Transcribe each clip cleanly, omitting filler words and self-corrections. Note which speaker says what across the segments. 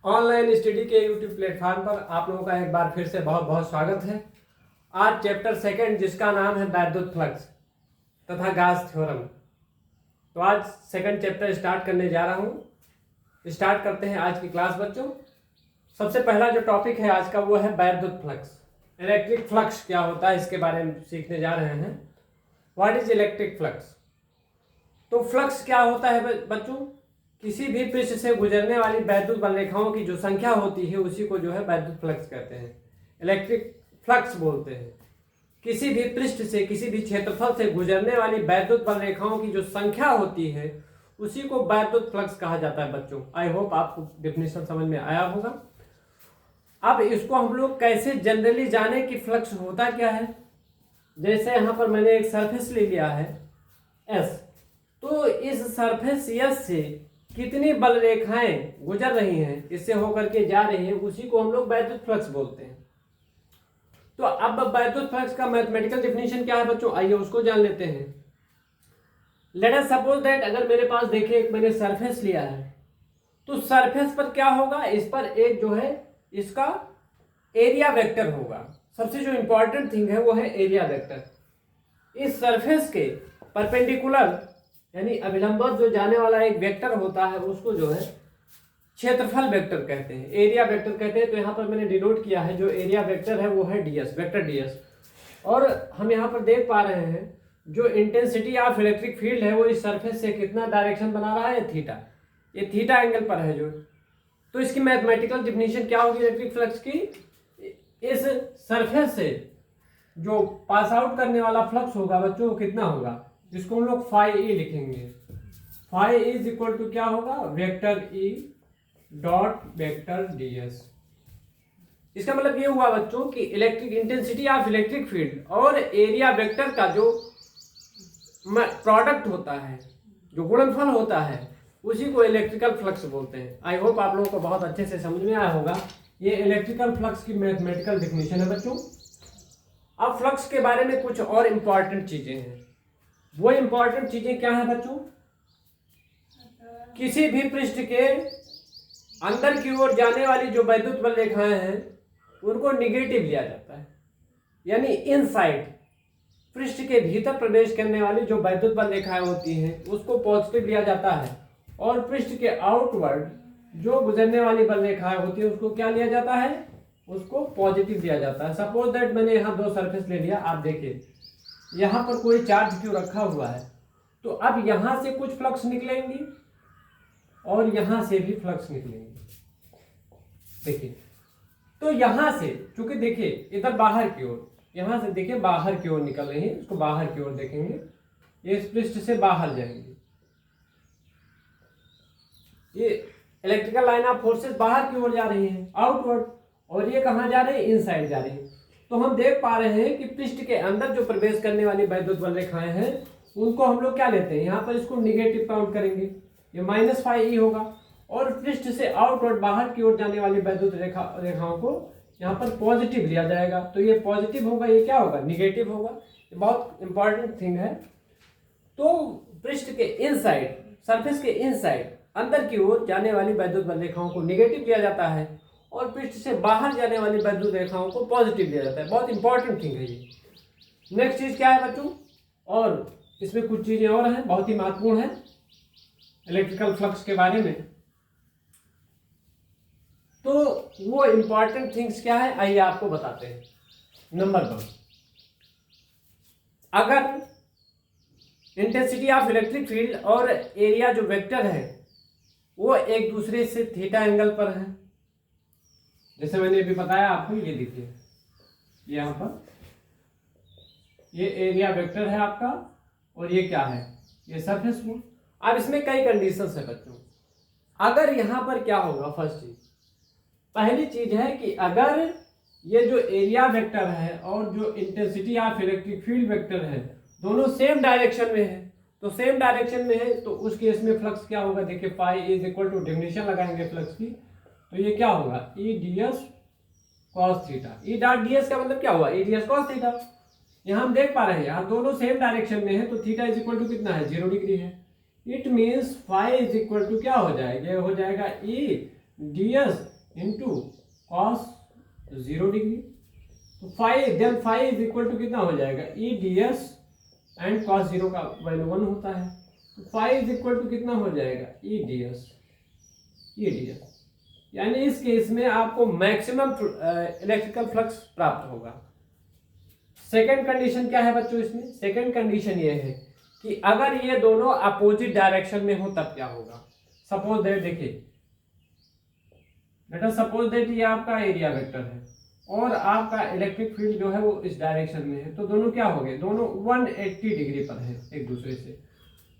Speaker 1: Online study के YouTube platform पर आप लोगों का एक बार फिर से बहुत बहुत स्वागत है। आज चैप्टर सेकंड जिसका नाम है वैद्युत फ्लक्स तथा गास थ्योरम। तो आज सेकंड चैप्टर स्टार्ट करने जा रहा हूँ। स्टार्ट करते हैं आज की क्लास बच्चों। सबसे पहला जो टॉपिक है आज का वो है वैद्युत फ्लक्स। इलेक्ट्रिक फ्लक्स क्या होता है इसके बारे में सीखने जा रहे हैं। What is electric flux? तो फ्लक्स क्या होता है बच्चों? किसी भी पृष्ठ से गुजरने वाली वैद्युत बल रेखाओं की जो संख्या होती है उसी को जो है वैद्युत फ्लक्स कहते हैं, इलेक्ट्रिक फ्लक्स बोलते हैं। किसी भी पृष्ठ से किसी भी क्षेत्रफल से गुजरने वाली वैद्युत बल रेखाओं की जो संख्या होती है उसी को वैद्युत फ्लक्स कहा जाता है बच्चों। आई होप आपको डेफिनेशन समझ में आया होगा। अब इसको हम लोग कैसे जनरली जाने कि फ्लक्स होता क्या है। जैसे यहाँ पर मैंने एक सरफेस ले लिया है एस, तो इस सरफेस एस से कितनी बल रेखाएं गुजर रही हैं, इससे होकर के जा रही हैं, उसी को हम लोग वैद्युत फ्लक्स बोलते हैं। तो अब वैद्युत फ्लक्स का मैथमेटिकल डेफिनेशन क्या है बच्चों, आइए उसको जान लेते हैं। लेट अस सपोज दैट अगर मेरे पास देखिए मैंने सरफेस लिया है, तो सरफेस पर क्या होगा, इस पर एक जो है इसका एरिया वेक्टर होगा। सबसे जो इंपॉर्टेंट थिंग है वो है एरिया वेक्टर। इस सरफेस के परपेंडिकुलर यानी अभिलंबवत जो जाने वाला एक वेक्टर होता है उसको जो है क्षेत्रफल वेक्टर कहते हैं, एरिया वेक्टर कहते हैं। तो यहाँ पर मैंने डिनोट किया है जो एरिया वेक्टर है वो है डीएस, वेक्टर डीएस। और हम यहाँ पर देख पा रहे हैं जो इंटेंसिटी ऑफ इलेक्ट्रिक फील्ड है वो इस सरफेस से कितना डायरेक्शन बना रहा है, थीटा। ये थीटा एंगल पर है जो। तो इसकी मैथमेटिकल डिफिनीशन क्या होगी इलेक्ट्रिक फ्लक्स की? इस सरफेस से जो पास आउट करने वाला फ्लक्स होगा बच्चों वो कितना होगा, जिसको हम लोग फाई ई लिखेंगे। फाई इज इक्वल टू क्या होगा, vector E dot vector DS. इसका मतलब ये हुआ बच्चों कि electric intensity of electric field और एरिया वेक्टर का जो प्रोडक्ट होता है, जो गुणनफल होता है, उसी को इलेक्ट्रिकल फ्लक्स बोलते हैं। आई होप आप लोगों को बहुत अच्छे से समझ में आया होगा। ये इलेक्ट्रिकल फ्लक्स की मैथमेटिकल डेफिनेशन है बच्चों। अब फ्लक्स के बारे में कुछ और इंपॉर्टेंट चीजें हैं। वो इंपॉर्टेंट चीजें क्या है बच्चों? किसी भी पृष्ठ के अंदर की ओर जाने वाली जो वैद्युत बल रेखाएं हैं उनको निगेटिव लिया जाता है, यानी इनसाइड पृष्ठ के भीतर प्रवेश करने वाली जो वैद्युत बल रेखाएं होती हैं उसको पॉजिटिव लिया जाता है, और पृष्ठ के आउटवर्ड जो गुजरने वाली बल रेखाएं होती है उसको क्या लिया जाता है, उसको पॉजिटिव लिया जाता है। सपोज दैट मैंने यहाँ दो सरफेस ले लिया, आप देखिए यहाँ पर कोई चार्ज क्यों रखा हुआ है, तो अब यहाँ से कुछ फ्लक्स निकलेंगी और यहाँ से भी फ्लक्स निकलेंगी। देखिए तो यहाँ से चूंकि देखिए इधर बाहर की ओर, यहाँ से देखिए बाहर की ओर निकल रही है, इसको बाहर की ओर देखेंगे, ये इस पृष्ठ से बाहर जाएंगे। ये इलेक्ट्रिकल लाइन ऑफ फोर्सेस बाहर की ओर जा रही है, आउटवर्ड, और ये कहाँ जा रहे हैं, इनसाइड जा रही है। तो हम देख पा रहे हैं कि पृष्ठ के अंदर जो प्रवेश करने वाली वैद्युत बल रेखाएं हैं उनको हम लोग क्या लेते हैं, यहाँ पर इसको निगेटिव काउंट करेंगे, ये माइनस फाई ई होगा, और पृष्ठ से आउटवर्ड बाहर की ओर जाने वाली वैद्युत रेखाओं को यहाँ पर पॉजिटिव लिया जाएगा। तो ये पॉजिटिव होगा, ये क्या होगा, निगेटिव होगा। ये बहुत इंपॉर्टेंट थिंग है। तो पृष्ठ के इनसाइड, सरफेस के इनसाइड अंदर की ओर जाने वाली वैद्युत बल रेखाओं को निगेटिव लिया जाता है, और पृष्ठ से बाहर जाने वाली वैद्युत रेखाओं को पॉजिटिव लिया जाता है। बहुत इंपॉर्टेंट थिंग है ये। नेक्स्ट चीज क्या है बच्चों, और इसमें कुछ चीजें और हैं बहुत ही महत्वपूर्ण है इलेक्ट्रिकल फ्लक्स के बारे में। तो वो इंपॉर्टेंट थिंग्स क्या है, आइए आपको बताते हैं। नंबर 1, अगर इंटेंसिटी ऑफ इलेक्ट्रिक फील्ड और एरिया जो वेक्टर है वो एक दूसरे से थीटा एंगल पर है, जैसे मैंने अभी बताया आपको, ये देखिए यहाँ पर ये एरिया वेक्टर है आपका, और ये क्या है, ये सरफेस वो। अब इसमें कई कंडीशंस है बच्चों। अगर यहाँ पर क्या होगा, फर्स्ट चीज, पहली चीज है कि अगर ये जो एरिया वेक्टर है और जो intensity of electric field vector है दोनों सेम डायरेक्शन में है, तो सेम डायरेक्शन में है तो उस केस में फ्लक्स क्या होगा, देखिए phi is equal to, definition लगाएंगे फ्लक्स की, तो ये क्या होगा, E D S cos theta. E dot D S का मतलब क्या हुआ, E D S cos theta. यहाँ हम देख पा रहे हैं यहाँ दोनों सेम डायरेक्शन में है, तो थीटा इज इक्वल टू कितना है, 0 डिग्री है। It means phi is equal to क्या हो जाएगा, हो जाएगा E D S into cos 0 degree. तो five, then five is equal to कितना हो जाएगा, E D S, and cos 0 का वैल्यू 1 होता है, तो फाइव इज इक्वल टू कितना हो जाएगा, ई डी एस, ई डी एस। यानी इस केस में आपको मैक्सिमम इलेक्ट्रिकल फ्लक्स प्राप्त होगा। सेकेंड कंडीशन क्या है बच्चों इसमें, सेकेंड कंडीशन ये है कि अगर ये दोनों अपोजिट डायरेक्शन में हो तब क्या होगा। सपोज दैट, देखिए बेटा, सपोज दैट ये आपका एरिया वेक्टर है और आपका इलेक्ट्रिक फील्ड जो है वो इस डायरेक्शन में है, तो दोनों क्या हो गए, दोनों 180 डिग्री पर है एक दूसरे से।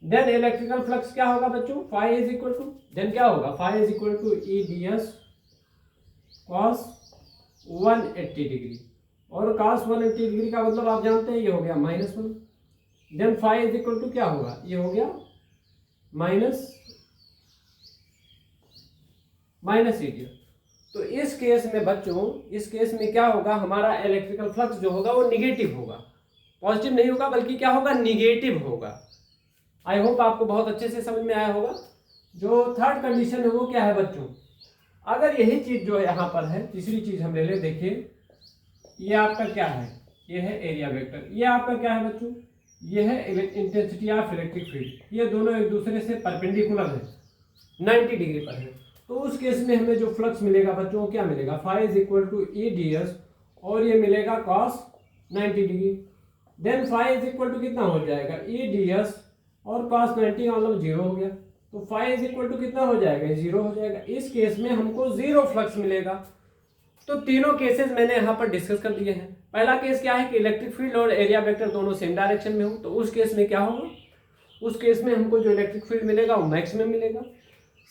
Speaker 1: देन इलेक्ट्रिकल फ्लक्स क्या होगा बच्चों, phi is equal to, then क्या होगा, phi is equal to E D S cos 180 degree, और cos 180 डिग्री का मतलब आप जानते हैं ये हो गया -1। Then phi is equal to क्या होगा, ये हो गया माइनस एरिया। तो इस केस में बच्चों, इस केस में क्या होगा, हमारा इलेक्ट्रिकल फ्लक्स जो होगा वो निगेटिव होगा, पॉजिटिव नहीं होगा बल्कि क्या होगा, निगेटिव होगा। आई होप आपको बहुत अच्छे से समझ में आया होगा। जो थर्ड कंडीशन है वो क्या है बच्चों, अगर यही चीज जो यहाँ पर है, तीसरी चीज हम ले ले, देखिए ये आपका क्या है, ये है एरिया वेक्टर, ये आपका क्या है बच्चों, ये है इंटेंसिटी ऑफ इलेक्ट्रिक फील्ड, ये दोनों एक दूसरे से परपेंडिकुलर है, 90 डिग्री पर है। तो उस केस में हमें जो फ्लक्स मिलेगा बच्चों, क्या मिलेगा, phi is equal to E D S, और ये मिलेगा cos 90 degree. Then phi is equal to कितना हो जाएगा, ई डी एस और कॉस 90 का मतलब 0 हो गया, तो फाई इज इक्वल टू कितना हो जाएगा, 0 हो जाएगा। इस केस में हमको 0 फ्लक्स मिलेगा। तो तीनों केसेस मैंने यहाँ पर डिस्कस कर दिए हैं। पहला केस क्या है कि इलेक्ट्रिक फील्ड और एरिया वेक्टर दोनों सेम डायरेक्शन में हो, तो उस केस में क्या होगा, उस केस में हमको जो इलेक्ट्रिक फील्ड मिलेगा वो मैक्सिमम मिलेगा।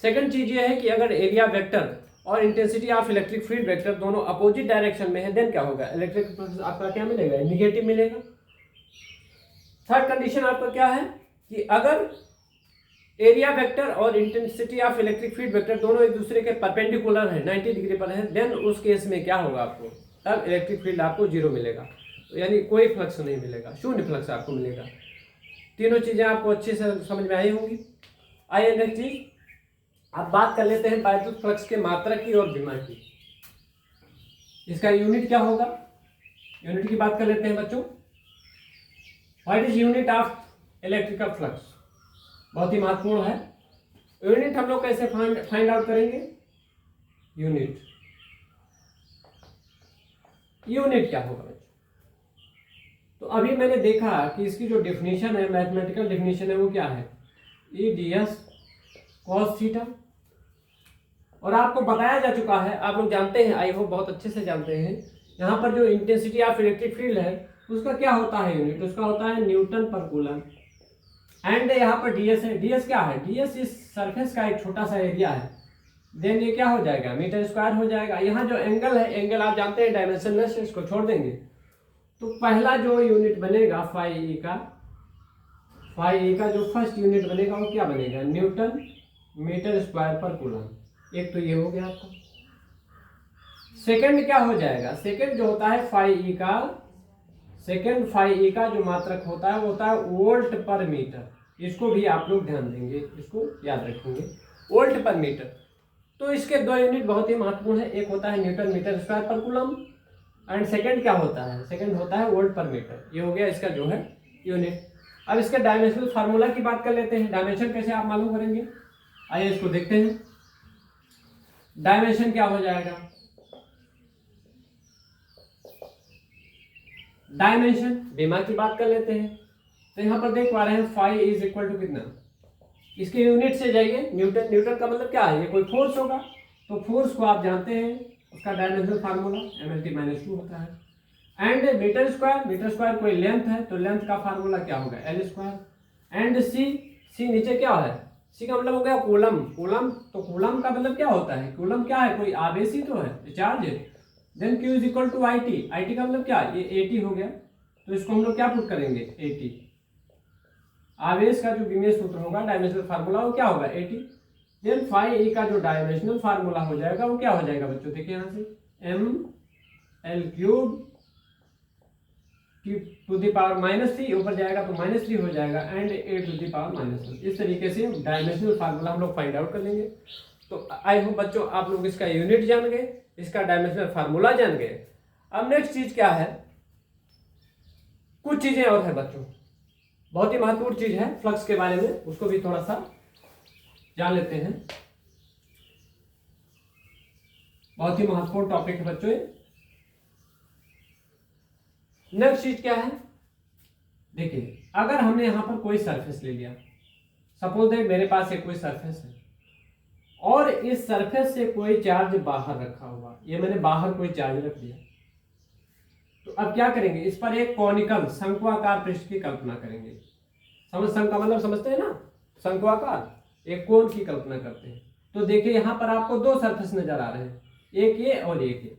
Speaker 1: सेकंड चीज ये है कि अगर एरिया वेक्टर और intensity of electric field vector दोनों अपोजिट डायरेक्शन में है, देन क्या होगा, इलेक्ट्रिक फ्लक्स आपका क्या मिलेगा, निगेटिव मिलेगा। थर्ड कंडीशन आपका क्या है कि अगर एरिया वेक्टर और intensity of electric field vector दोनों एक दूसरे के परपेंडिकुलर है, 90 डिग्री पर है, देन उस केस में क्या होगा, आपको तब इलेक्ट्रिक फील्ड आपको 0 मिलेगा, तो यानी कोई फ्लक्स नहीं मिलेगा, शून्य फ्लक्स आपको मिलेगा। तीनों चीजें आपको अच्छे से समझ में आई होंगी। आइए नेक्स्ट चीज, अब बात कर लेते हैं वैद्युत फ्लक्स के मात्रा की और विमा की। इसका यूनिट क्या होगा, यूनिट की बात कर लेते हैं बच्चों। What is unit of electrical flux, बहुत ही महत्वपूर्ण है। यूनिट हम लोग कैसे फाइंड आउट करेंगे, यूनिट क्या होगा बच्चों। तो अभी मैंने देखा कि इसकी जो डेफिनेशन है, मैथमेटिकल डेफिनेशन है, वो क्या है, ई डी एस कॉस थीटा, और आपको बताया जा चुका है, आप लोग जानते हैं, आई होप बहुत अच्छे से जानते हैं। यहाँ पर जो इंटेंसिटी ऑफ इलेक्ट्रिक फील्ड है उसका क्या होता है यूनिट, उसका होता है न्यूटन पर कूलम। एंड यहाँ पर डीएस है, डीएस क्या है, डीएस इस सरफेस का एक छोटा सा एरिया है, देन ये क्या हो जाएगा, मीटर स्क्वायर हो जाएगा। यहाँ जो एंगल है, एंगल आप जानते हैं डायमेंशनलेस है, इसको छोड़ देंगे। तो पहला जो यूनिट बनेगा फाई ई का जो फर्स्ट यूनिट बनेगा वो क्या बनेगा, न्यूटन मीटर स्क्वायर पर कूलम। एक तो ये हो गया आपका। सेकंड क्या हो जाएगा, सेकंड जो होता है फाई ई का जो मात्रक होता है वो होता है वोल्ट पर मीटर। इसको भी आप लोग ध्यान देंगे, इसको याद रखेंगे, वोल्ट पर मीटर। तो इसके दो यूनिट बहुत ही महत्वपूर्ण है, एक होता है न्यूटन मीटर स्क्वायर पर कूलम, एंड सेकंड क्या होता है, सेकंड होता है वोल्ट पर मीटर। ये हो गया इसका जो है यूनिट। अब इसके डायमेंशनल फार्मूला की बात कर लेते हैं। डायमेंशन कैसे आप मालूम करेंगे, आइए इसको देखते हैं। डायमेंशन क्या हो जाएगा, डायमेंशन बीमा की बात कर लेते हैं। तो यहाँ पर देख पा रहे हैं फाई इज इक्वल टू कितना, इसके यूनिट से जाइए, न्यूटन। न्यूटन का मतलब क्या है, ये कोई फोर्स होगा, तो फोर्स को आप जानते हैं, उसका डायमेंशनल फार्मूला mlt-2 होता है। एंड मीटर स्क्वायर कोई लेंथ है, तो लेंथ का फार्मूला क्या होगा, एल स्क्वायर। एंड सी नीचे क्या है, सी का मतलब हो गया कूलम। तो कूलम का मतलब क्या होता है, कूलम क्या है, कोई आवेश ही तो है, चार्ज है। Then Q is equal to I T का मतलब क्या, ये 80 हो गया, तो इसको हम लोग क्या पुट करेंगे, 80। आवेश का जो विमेय सूत्र होगा, डायमेंशनल फार्मूला, वो क्या होगा 80। देन फाई ई का जो डायमेंशनल फार्मूला हो जाएगा वो क्या हो जाएगा बच्चों, देखिए यहाँ से m L³ to the power -3, ऊपर जाएगा तो -3 हो जाएगा, and a to the power -1। इस तरीके से डायमेंशनल फार्मूला हम लोग फाइंड आउट कर लेंगे। तो आई होप बच्चों आप लोग इसका यूनिट जान गए, इसका डायमेंशनल फार्मूला जान गए। अब नेक्स्ट चीज क्या है, कुछ चीजें और है बच्चों, बहुत ही महत्वपूर्ण चीज है फ्लक्स के बारे में, उसको भी थोड़ा सा जान लेते हैं। बहुत ही महत्वपूर्ण टॉपिक है बच्चों। नेक्स्ट चीज क्या है, देखिए अगर हमने यहां पर कोई सरफेस ले लिया, सपोज दैट मेरे पास एक कोई सरफेस है और इस सरफेस से कोई चार्ज बाहर रखा हुआ, ये मैंने बाहर कोई चार्ज रख दिया, तो अब क्या करेंगे, इस पर एक कॉनिकल शंक्वाकार पृष्ठ की कल्पना करेंगे। शंख का मतलब समझते हैं ना, शंक्वाकार, एक कोण की कल्पना करते हैं। तो देखिए यहां पर आपको दो सरफेस नजर आ रहे हैं, एक ये और एक ये।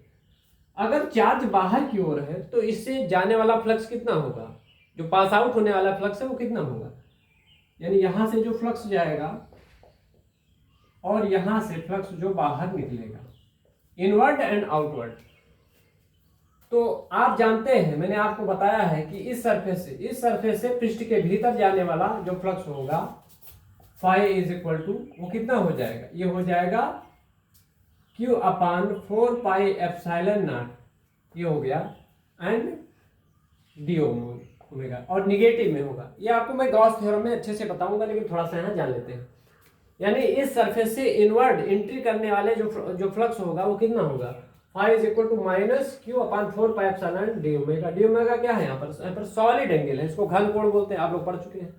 Speaker 1: अगर चार्ज बाहर की ओर है तो इससे जाने वाला फ्लक्स कितना होगा, जो पास आउट होने वाला फ्लक्स है वो कितना होगा, यानी यहां से जो फ्लक्स जाएगा और यहां से फ्लक्स जो बाहर निकलेगा, इनवर्ड एंड आउटवर्ड। तो आप जानते हैं, मैंने आपको बताया है कि इस सरफेस से पृष्ठ के भीतर जाने वाला जो फ्लक्स होगा फाई इज इक्वल टू, वो कितना हो जाएगा, ये हो जाएगा Q upon 4 pi epsilon not, ये हो गया, एंड डी ओमेगा, और निगेटिव में होगा। ये आपको मैं गॉस थ्योरम में अच्छे से बताऊंगा, लेकिन थोड़ा सा यहाँ जान लेते हैं। यानी इस सरफेस से इनवर्ड एंट्री करने वाले जो फ्लक्स होगा वो कितना होगा, phi is equal to minus Q upon 4 pi epsilon D omega. D omega क्या है, यहाँ पर सॉलिड एंगल है, इसको घन कोण बोलते हैं, आप लोग पढ़ चुके हैं।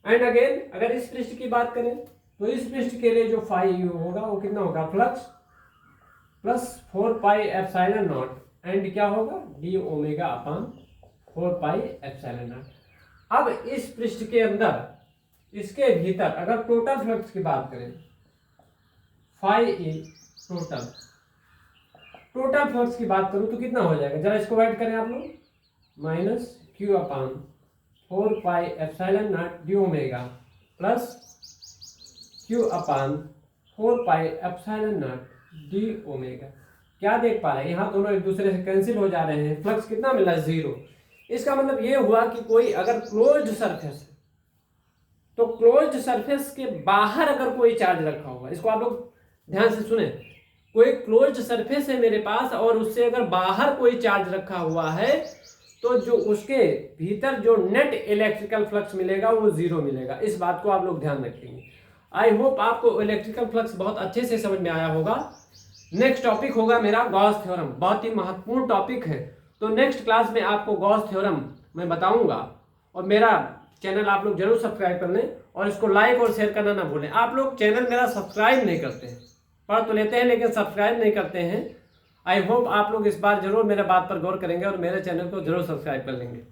Speaker 1: एंड अगेन अगर इस पृष्ठ की बात करें तो इस पृष्ठ के लिए जो फाई होगा वो कितना होगा, flux plus 4 pi epsilon not, and क्या होगा, D omega upon 4 pi epsilon not. अब इस पृष्ठ के अंदर, इसके भीतर अगर टोटल फ्लक्स की बात करें, फाई इज टोटल फ्लक्स की बात करूं तो कितना हो जाएगा, जरा इसको ऐड करें आप लोग, minus Q upon 4 pi epsilon not D omega plus Q upon 4 pi epsilon not D omega. क्या देख पा रहे हैं, यहाँ दोनों एक दूसरे से कैंसिल हो जा रहे हैं, फ्लक्स कितना मिला, 0। इसका मतलब ये हुआ कि कोई अगर क्लोज्ड सरफेस है तो क्लोज्ड सरफेस के बाहर अगर कोई चार्ज रखा हुआ, इसको आप लोग ध्यान से सुने, कोई क्लोज्ड सरफेस है मेरे पास और उससे अगर बाहर कोई चार्ज रखा हुआ है तो जो उसके भीतर जो नेट इलेक्ट्रिकल फ्लक्स मिलेगा वो 0 मिलेगा। इस बात को आप लोग ध्यान रखेंगे। आई होप आपको इलेक्ट्रिकल फ्लक्स बहुत अच्छे से समझ में आया होगा। नेक्स्ट टॉपिक होगा मेरा गॉस थ्योरम, बहुत ही महत्वपूर्ण टॉपिक है। तो नेक्स्ट क्लास में आपको गॉस थ्योरम मैं बताऊंगा, और मेरा चैनल आप लोग जरूर सब्सक्राइब कर लें और इसको लाइक और शेयर करना ना भूलें। आप लोग चैनल मेरा सब्सक्राइब नहीं करते हैं, पढ़ तो लेते हैं लेकिन सब्सक्राइब नहीं करते हैं। आई होप आप लोग इस बार जरूर मेरे बात पर गौर करेंगे और मेरे चैनल को जरूर सब्सक्राइब कर लेंगे।